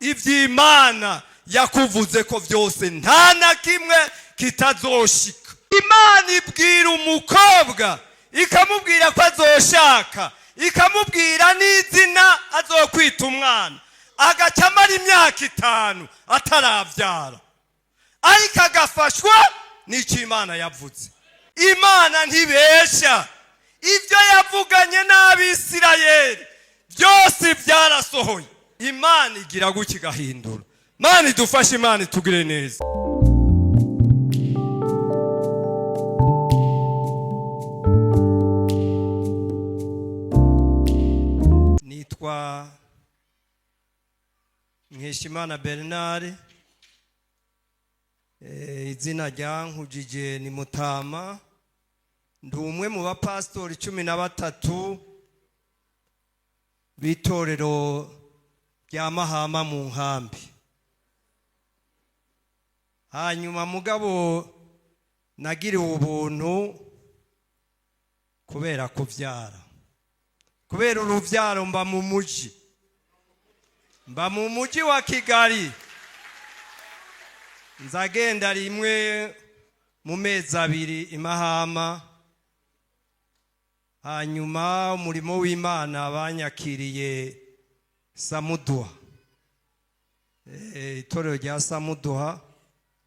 ivy'Imana yakuvuze ko vyose nta na kimwe kitazoshika. Imana ibwira umukobwa ikamubwira ko azoshaka, ikamubwira n'izina azokwita umwana, agaca amara imyaka 5 ataravyara, ariko agafashwa n'icyo Imana yavuze. Imana ntibesha, ibyo yavuganye n'Abisirayeli byose byarasohoye. Imana igira guki gahindura. Imana idufashe, Imana itugire neza. Nitwa Nkeshimana Bernard, izina ryankujije ni Mutama. Ndi umwe mu bapastori 13 b'itorero rya Mahama mu nkambi. Hanyuma mugabo nagiriwe ubuntu kubera kuvyara. Kubera uruvyaro mba mu muji wa Kigali. Nzagenda rimwe mu mezi 2 imahama. Hanyuma umurimo w'Imana banyakiriye Samuduha, itorero rya Samuduha,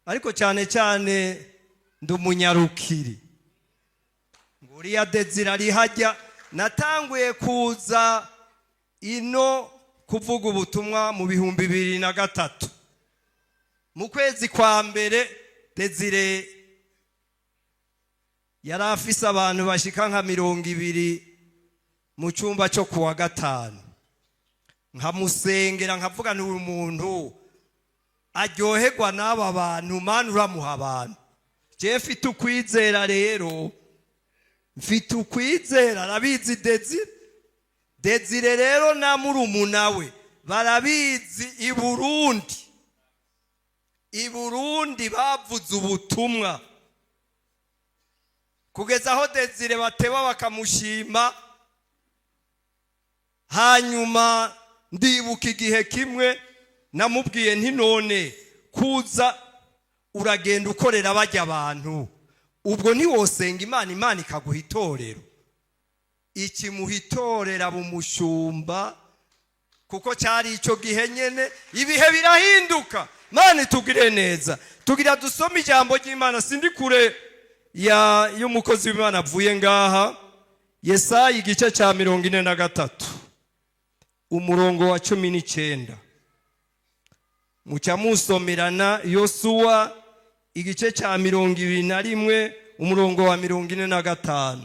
ariko cyane cyane ndi umunyarukiri. Nguriya Dezira rihajya natanguye kuza ino kuvuga ubutumwa mu 2003. Mu kwezi kwa mbere Dezire yari afise abantu bashika nka 200 mu cyumba cyo kuwa 5. Nkamusengera nkavuga ni umuntu aryoherwa n'aba bantu, Mana uramuha abantu. Je mfite ukwizera rero, mfite ukwizera. Arabizi Dezire rero na murumuna we barabizi. I Burundi bavuze ubutumwa kugeza aho Dezire bateba bakamushima. Hanyuma ndibuka igihe kimwe namubwiye nti none kuza uragenda ukorera bajya abantu, ubwo ntiwosenga Imana ikaguha itorero. Ikimuhitorera bumushumba, kuko cyari icyo gihe nyene. Ibihe birahinduka. Mana itugire neza. Tugira dusoma ijambo ry'Imana, sindi kure y'umukozi w'Imana avuye ngaha. Yesaya igice cya 43 umurongo wa 19. Muca musomerana Yosuwa igice cya 21 umurongo wa 45.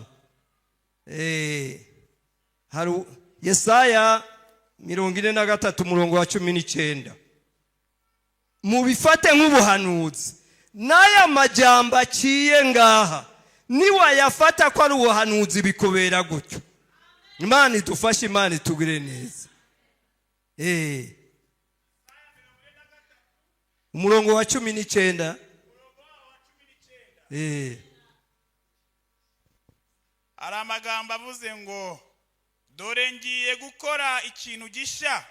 Haru Yesaya 43 umurongo wa 19. Mubifate nk'ubuhanuzi. Naya majambo aciye ngaha niwa yafata ko ari ubuhanuzi bikobera gutyo. Imana idufashe, Imana itugire neza. Umurongo wa 19. Ari amagambo avuze ngo dore ngiye gukora ikintu gisha,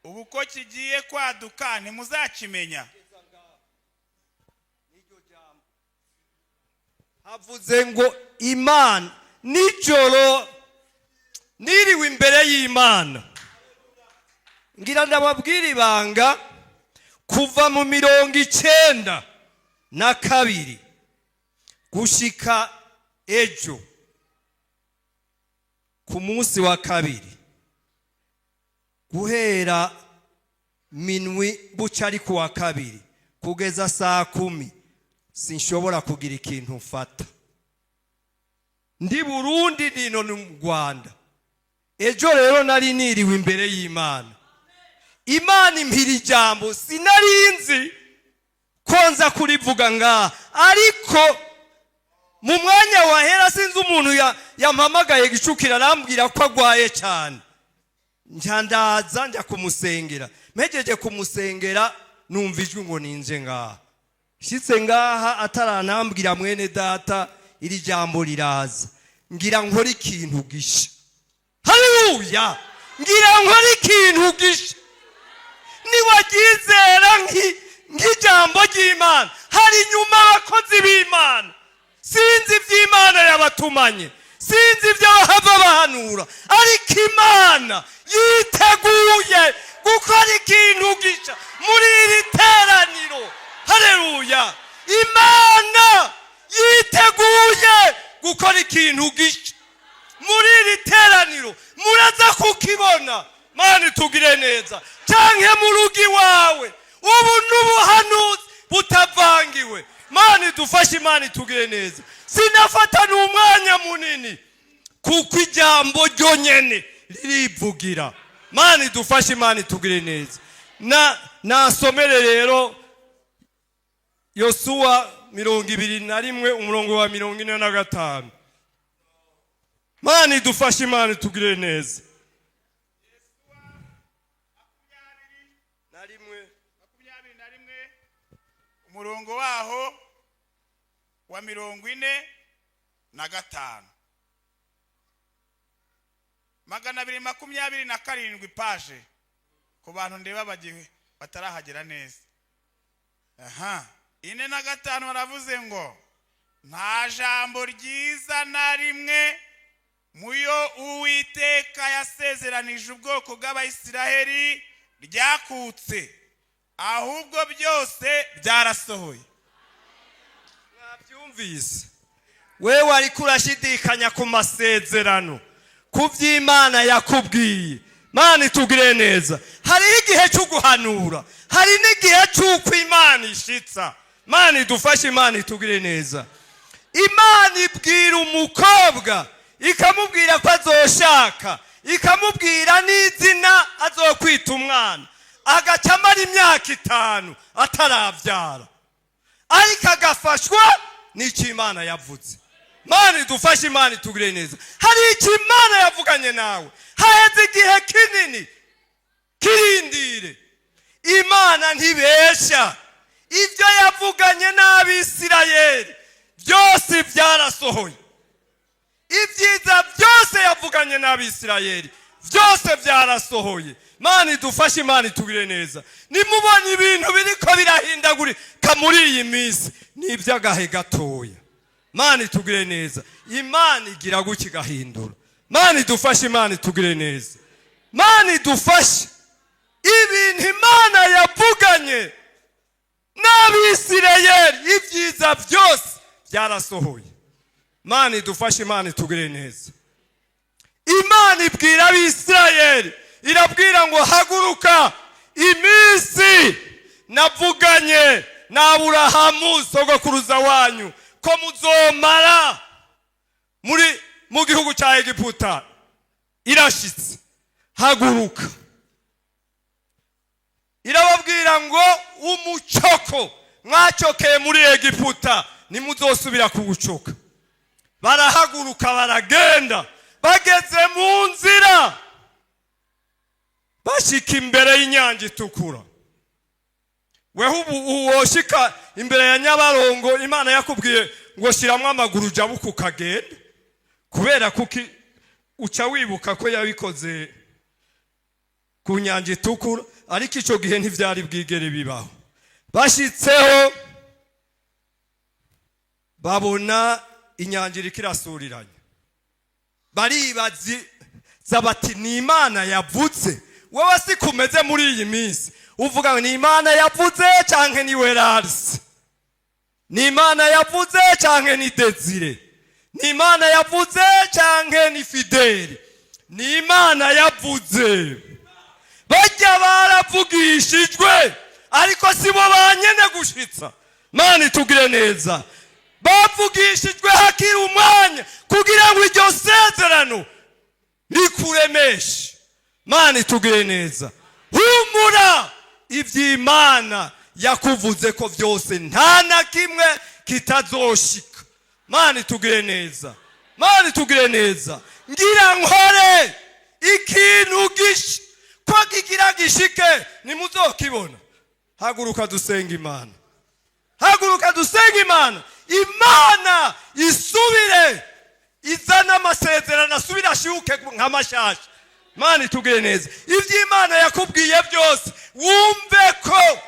ubu ko kigiye kwaduka ntimuzakimenya. Havuze ngo Imana nijoro niriwe imbere y'Imana. Ngira ndababwira ibanga, kuva mu 92 gushika ejo ku munsi wa 2 guhera minwi buca ari ku wa 2 kugeza saa 10 sinshobora kugira ikintu mfata. Ndi Burundi nino mu Rwanda. Ejo rero nari niriwe imbere y'Imana. Imana impira ijambo sinarinzi konza kurivuga ngaha, ariko mu mwanya wahera sinzi umuntu yampamagaye gicukira arambwira ko agwaye cyane. Njandaza njya kumusengera. Mejeje kumusengera numva ijwi ngo ninje ngaha. Shitse ngaha ataranambwira mwene data iri jambo riraza. Ngira nkora ikintu gisha. Haleluya! Ngira nkora ikintu gisha. Niwe bari inyuma abakozi b'Imana. Sinzi iby'Imana yabatumanye, sinzi ibyo bahava bahanura, ariko Imana yiteguye gukora ikintu gisha muri iri teraniro. Haleluya! Imana yiteguye gukora ikintu gisha muri iri teraniro. Muraza kukibona. Mana tugire neza. Canke mu rugo iwawe ubu n'ubuhanuzi butavangiwe. Mana dufashe, Imana tugire neza. Sinafata n'umwanya munini kuko ijambo ryonyene ririvugira. Mana dufashe, Imana tugire neza. Nasomere rero Yosuwa 21 umurongo wa 45. Mana dufashe, Imana tugire neza. Umurongo waho wa 45 227 paje ku bantu ndeba bagiye batarahagera neza. 45 baravuze ngo nta jambo ryiza na rimwe muyo Uwiteka yasezeranije ubwoko bw'Abayisiraheli ryakutse, ahubwo byose byarasohoye. Mwabyumvise? Wewe ariko urashidikanya ku masezerano, ku by'Imana yakubwiye. Mana tugire neza. Hari igihe cyo guhanura, hari n'igihe cy'uko Imana ishitsa. Mana dufashe, Imana tugire neza. Imana ibwira umukobwa ikamubwira ko azoshaka, ikamubwira n'izina azokwita umwana, agaca amara imyaka 5 atarabyara, ariko agafashwa n'icyo Imana yavuze. Mana dufashe, Imana tugire neza. Hari icyo Imana yavuganye nawe, haheze igihe kinini, kirindire. Imana ntibesha. Ibyo yavuganye n'Abisirayeli byose byarasohoye. Ibyiza byose yavuganye n'Abisirayeli byose byarasohoye. Mana dufashe, Imana tugire neza. Nimubonye ibintu biriko birahindagurika muri iyi minsi, n'iby'agahe gatoya. Mana tugire neza. Imana igira guki gahindura. Mana dufashe, Imana tugire neza. Mana dufashe. Ibintu Imana yavuganye n'Abisirayeli ibyiza byose byarasohoye. Mana dufashe, Imana tugire neza. Imana ibwira Abisirayeli, irabwira ngo haguruka, iminsi navuganye na Aburahamu sogokuruza wanyu ko muzomara mu gihugu cya Egiputa irashitse. Haguruka. Irababwira ngo umucoko mwacokeye muri Egiputa nimuzosubira kuwucoka. Barahaguruka baragenda, bageze mu nzira bashika imbere y'inyanja itukura. Weho uwoshika imbere ya Nyabarongo, Imana yakubwiye ngo shiramwe amaguru jabuka ukagenda, kubera kuki uca wibuka ko yabikoze ku nyanja itukura, ariko ico gihe ntivyari bwigere bibaho. Bashitseho babona inyanja iriko irasuriranye, baribaza bati ni Imana yavuze. Wewe si kumeze muri iyi minsi uvuga ngo ni Imana yavuze canke ni Werarisi, ni Imana yavuze canke ni Desire, ni Imana yavuze canke ni Fideli, ni Imana yavuze. Bajya baravugishijwe ariko sibo banyene gushitsa. Mana tugire neza. Bavugishijwe hakiri umwanya kugira ngo iryo sezerano rikuremeshe. Mana tugire neza. Humura, ivy'Imana yakuvuze ko byose nta na kimwe kitazoshika. Mana tugire neza. Mana tugire neza. Ngira nkore ikintu gisha ko kigira gishike nimuzokibona. Haguruka dusenga Imana. Haguruka dusenga Imana. Imana isubire izana amasezerano asubira ashyuke nk'amashasha. Mana tugire neza. Ivy'Imana yakubwiye byose wumve ko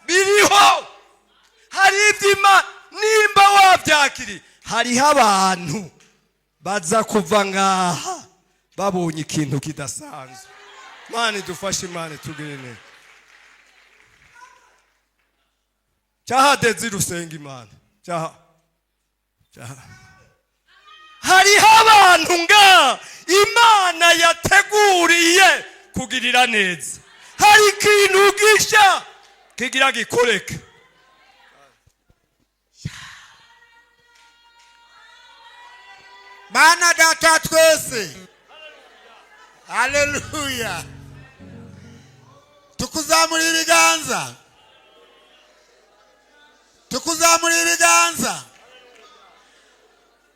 biriho. Hari ibyo hariho abantu baza kuva ngaha babonye ikintu kidasanzwe. Imana idufashe, Imana itugirire neza. Cyahadeze rusenga Imana. Hariho abantu nga Imana yateguriye kugirira neza. Hari ikintu gisha kigira gikoreke. Mana data twese. Haleluya. Tukuzamura ibiganza. Tukuzamura ibiganza.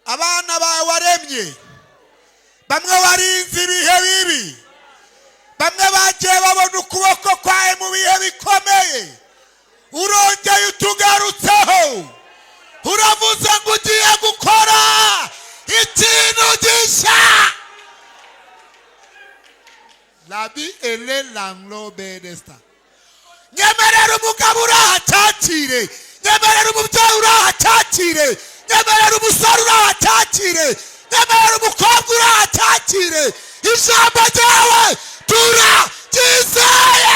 Abana bawe waremye. Bamwe warinze ibihe bibi. Bamwe bagiye babona ukuboko kwawe mu bihe bikomeye. Urongeye utugarutseho. Uravuze ngo ugiye gukora ikintu gisha. Labi ele langlo bedesta. Nyemerera umugabo urahatakire. Nyemerera umubyeyi urahatakire. Nyemerera umusore urahatakire. Nyemerera umukobwa urahatakire. Ijambo ryawe turaryizeye.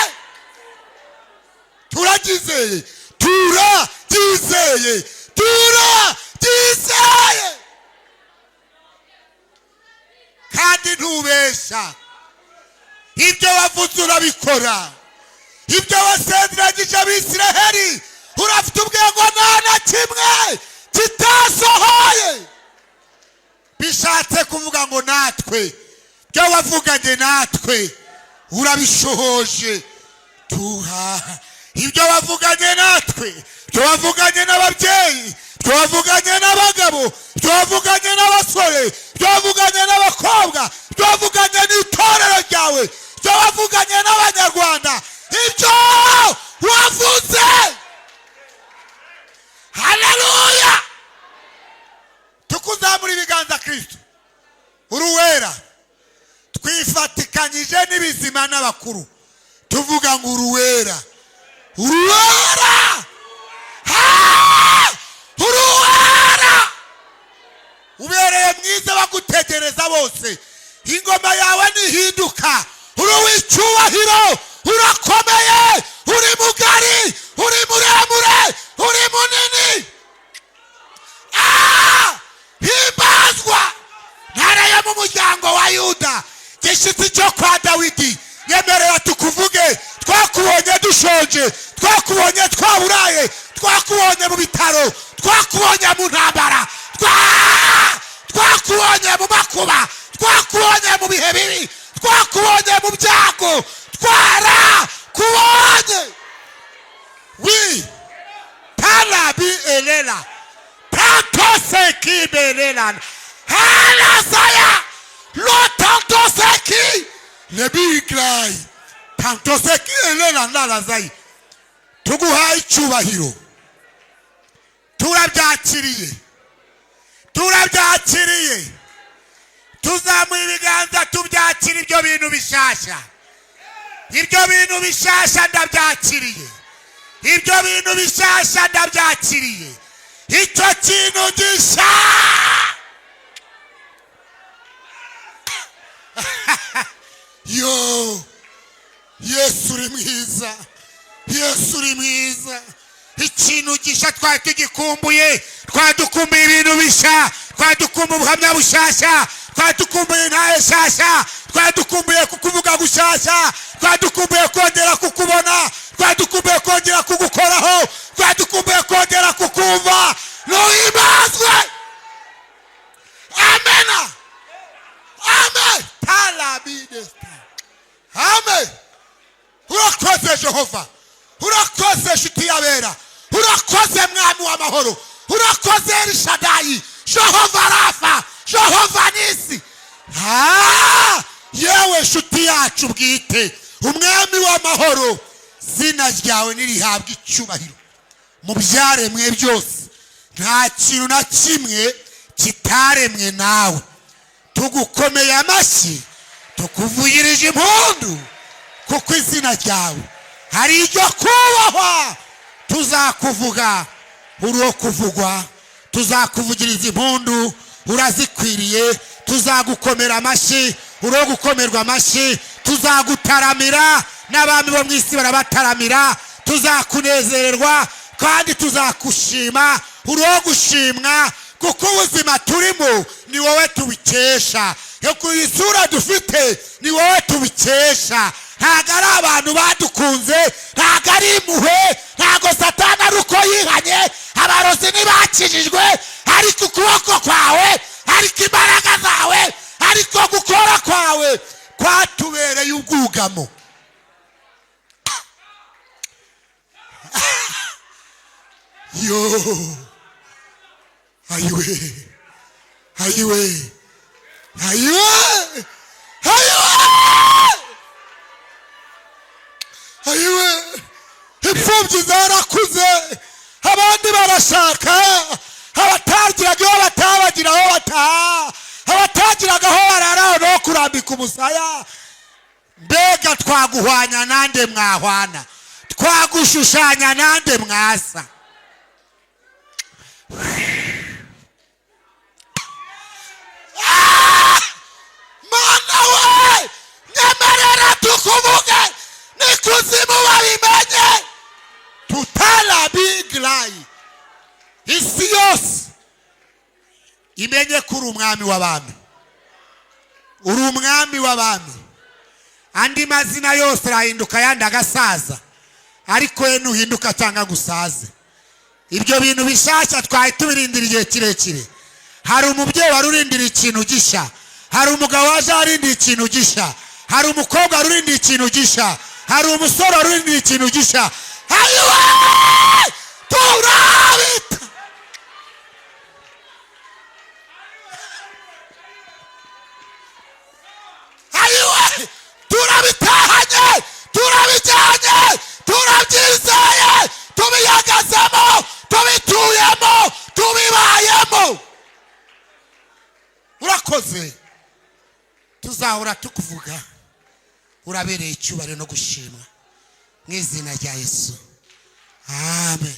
Turaryizeye. Turaryizeye. Turaryizeye. Kandi ntubesha. Ibyo wavuze urabikora. Ibyo wasezeranyije Abisiraheli urafite ubwenge nta na kimwe kitasohoye. Bishatse kuvuga ngo natwe byo wavuganye natwe urabishohoje. Ibyo wavuganye natwe, byo wavuganye n'ababyeyi, byo wavuganye n'abagabo, byo wavuganye n'abasore, byo wavuganye n'abakobwa, byo wavuganye n'itorero ryawe, byo wavuganye n'abanyarwanda, ibyo wavuze. Haleluya. Tukuzamura ibiganza Kristo. Uruwera. Twifatikanyije n'ibizima n'abakuru. Tuvuga ngo uruwera. Uruwera. Uruwera. Ubereye mwiza bagutegereza bose. Ingoma yawe nihinduka. Uri w'icyubahiro. Urakomeye. Uri mugari. Uri muremure. Uri munini. Himbazwa. Ntara mu muryango wa Yuda. Gishitsi cyo kwa Dawidi. Nyemerera tukuvuge. Twakubonye dushonje. Twakubonye twaburaye. Twakubonye mu bitaro. Twakubonye mu ntambara. Twakubonye mu makuba. Twakubonye mu bihe bibi. Twakubonye mu byago. Twarakubonye. Oui. Talabi elela. Tantoseki belela. Halasaya. Lotantoseki. Nebi iklai. Tantoseki elela nalazai. Tuguhaye icyubahiro. Turabyakiriye. Turabyakiriye. Tuzamuye ibiganza tubyakira ibyo bintu bishasha. Ibyo bintu bishasha ndabyakiriye. Ibyo bintu bishasha ndabyakiriye. Icyo kintu gisha. Yo. Yesu uri mwiza. Yesu uri mwiza. Ikintu gisha twari tugikumbuye. Twadukumbuye ibintu bisha. Twadukumbuye ubuhamya bushasha. Twadukumbuye ntaye shasha. Twadukumbuye kukuvuga gushasha. Twadukumbuye kongera kukubona. Twadukumbuye kongera kugukoraho. Twadukumbuye kongera kukumva. Nuhimazwe. Amen. Amen. Talabidesta. Amen. Urakoze Jehova. Urakoze shiti yabera. Urakoze mwami w'amahoro. Urakoze Elishadai. Jehova Rafa. Jehova Nisi. Yewe shuti yacu bwite. Umwami w'amahoro. Zina ryawe nirihabwa icyubahiro. Mu byaremwe byose. Nta kintu na kimwe kitaremwe nawe. Tugukomeye amashyi. Tukuvugirije impundu. Kuko izina ryawe hari iryo kubahwa. Tuzakuvuga uri uwo kuvugwa. tuzakuvugiriza impundu, urazikwiriye, tuzagukomera amashyi, uro gukomerwa amashyi, tuzagutaramira, n'abami bo mu isi barabataramira, tuzakunezererwa kandi tuzakushima, uro gushimwa, kuko ubuzima turimo ni wowe tubikesha, ku isura dufite ni wowe tubikesha. Ntago ari abantu badukunze, ntago ari impuhwe, ntago Satani ari uko yihanye, abarozi ntibakijijwe, ariko ukuboko kwawe, ariko imbaraga zawe, ariko gukora kwawe kwatubereye ubwugamo. Yo, ayiwe, ayiwe, ayiwe, ayiwe, ayiwe, imfubyi zarakuze, abandi barashaka, abatagiraga aho batabagira aho bataha, abatagiraga aho barara no kurambika umusaya. Mbega twaguhwanya nande mwahwana, twagushushanya nande mwasa. Mana we, nyemerera tukuvuge, nikuzimu babimenye, tutala big lie. Isi yose imenye ko uri umwami w'abami, uri umwami w'abami. Andi mazina yose arahinduka yandi agasaza, ariko we ntuhinduka cyangwa gusaze. Ibyo bintu bishasha twari tubirindira igihe kirekire. Hari umubyeyi wari urindira ikintu gisha, hari umugabo waje arindira ikintu gisha, hari umukobwa urindira ikintu gisha, hari umusore urindira ikintu gisha. Ayiwe, turabita, ayiwe, turabitahanye, turabijyanye, turabyizeye, tubiyagazemo, tubituyemo, tubibayemo. Urakoze, tuzahora tukuvuga, urabereye icyubahiro no gushimwa mu izina rya Yesu, amen.